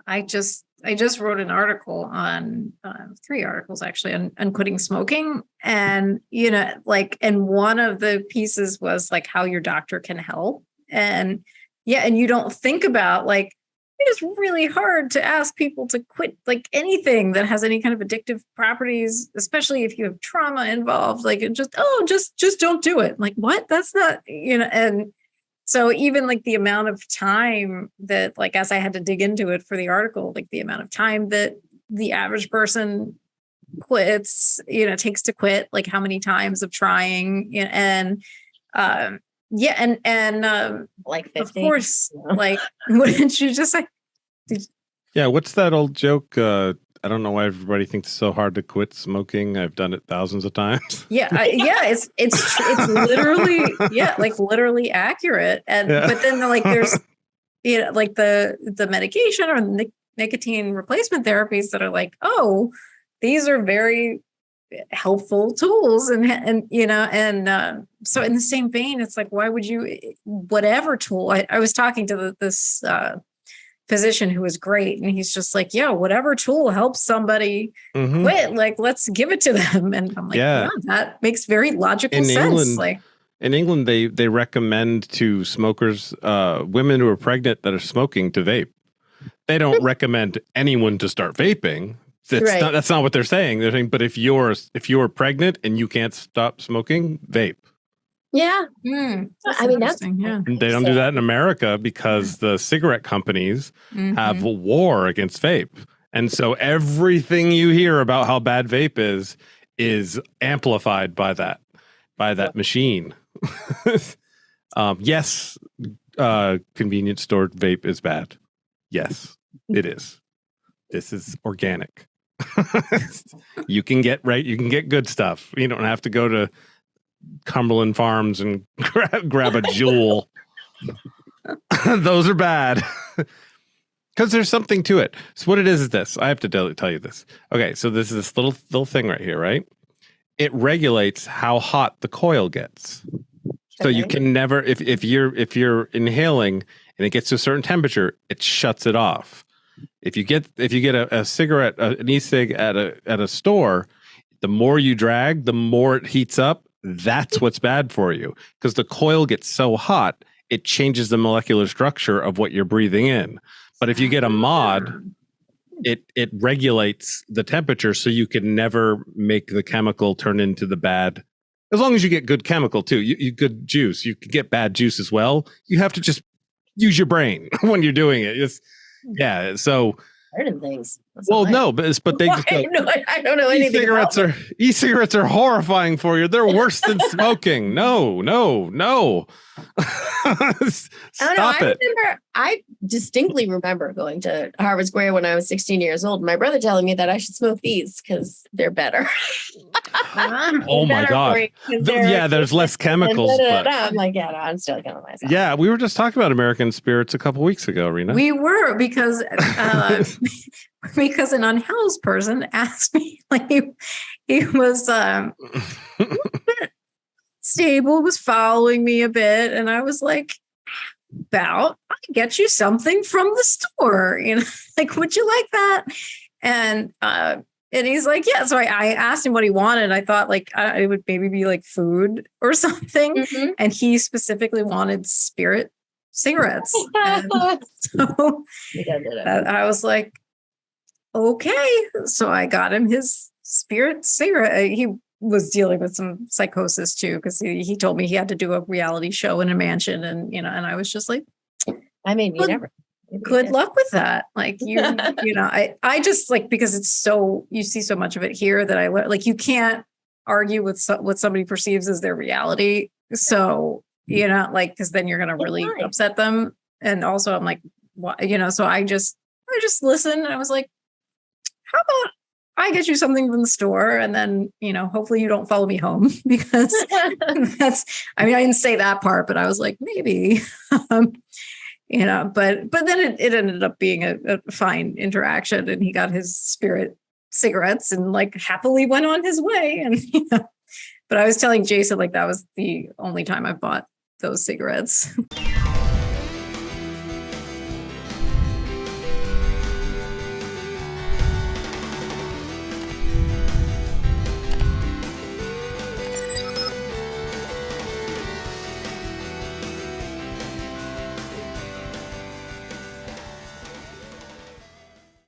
I just wrote an article on 3 articles actually on quitting smoking. And, and one of the pieces was like how your doctor can help. And and you don't think about like, it is really hard to ask people to quit like anything that has any kind of addictive properties, especially if you have trauma involved, like it just don't do it. Like, what? That's not, and so even like the amount of time that, like, as I had to dig into it for the article, like the amount of time that the average person quits, takes to quit, like how many times of trying, and like 50. Of course, like, what did you just say? Yeah, what's that old joke? I don't know why everybody thinks it's so hard to quit smoking. I've done it thousands of times. It's literally literally accurate. And but then like there's like the medication or the nicotine replacement therapies that are like, oh, these are very helpful tools, and so in the same vein, it's like, why would you, whatever tool? I was talking to this physician who was great, and he's just like, yeah, whatever tool helps somebody quit, like, let's give it to them. And I'm like, yeah, that makes very logical sense. In England, they recommend to smokers, women who are pregnant that are smoking, to vape. They don't recommend anyone to start vaping. That's not what they're saying. They're saying, but if you're pregnant and you can't stop smoking, vape. Yeah. I mean, that's And they don't do that in America because the cigarette companies have a war against vape. And so everything you hear about how bad vape is amplified by that machine. Yes, convenience store vape is bad. Yes, it is. This is organic. You can get good stuff. You don't have to go to Cumberland Farms and grab a Jewel. Those are bad. Because there's something to it. So what it is this. I have to tell you this. Okay, so this is this little thing right here, right? It regulates how hot the coil gets. So you can never, if you're inhaling and it gets to a certain temperature, it shuts it off. If you get a cigarette, an e-cig at a store, the more you drag, the more it heats up. That's what's bad for you, because the coil gets so hot, it changes the molecular structure of what you're breathing in. But if you get a mod, it regulates the temperature, so you can never make the chemical turn into the bad. As long as you get good chemical too, you good juice. You can get bad juice as well. You have to just use your brain when you're doing it. So certain things. Well, no, but they just go, I don't know anything. E-cigarettes are horrifying for you. They're worse than smoking. No. Stop it. I distinctly remember going to Harvard Square when I was 16 years old. My brother telling me that I should smoke these because they're better. Oh my God. There's less chemicals. But I'm like, no, I'm still killing myself. Yeah, we were just talking about American Spirits a couple weeks ago, Rena. We were, because an unhoused person asked me, like, he was a bit stable, was following me a bit, and I was like, I get you something from the store, like, would you like that? And he's like, yeah. So I asked him what he wanted. I thought like it would maybe be like food or something, and he specifically wanted spirit cigarettes. And so I was like, okay. So I got him his spirit cigarette. He was dealing with some psychosis too, because he told me he had to do a reality show in a mansion, and and I was just like, I mean, good luck with that. Like I just, like, because it's so, you see so much of it here that I like, you can't argue with what somebody perceives as their reality. So like, because then you're gonna really upset them. And also I'm like, what, so I just listened, and I was like, how about I get you something from the store, and then, hopefully you don't follow me home, because I didn't say that part, but I was like, maybe, but then it ended up being a fine interaction, and he got his spirit cigarettes and like happily went on his way. And, but I was telling Jayson, like, that was the only time I bought those cigarettes.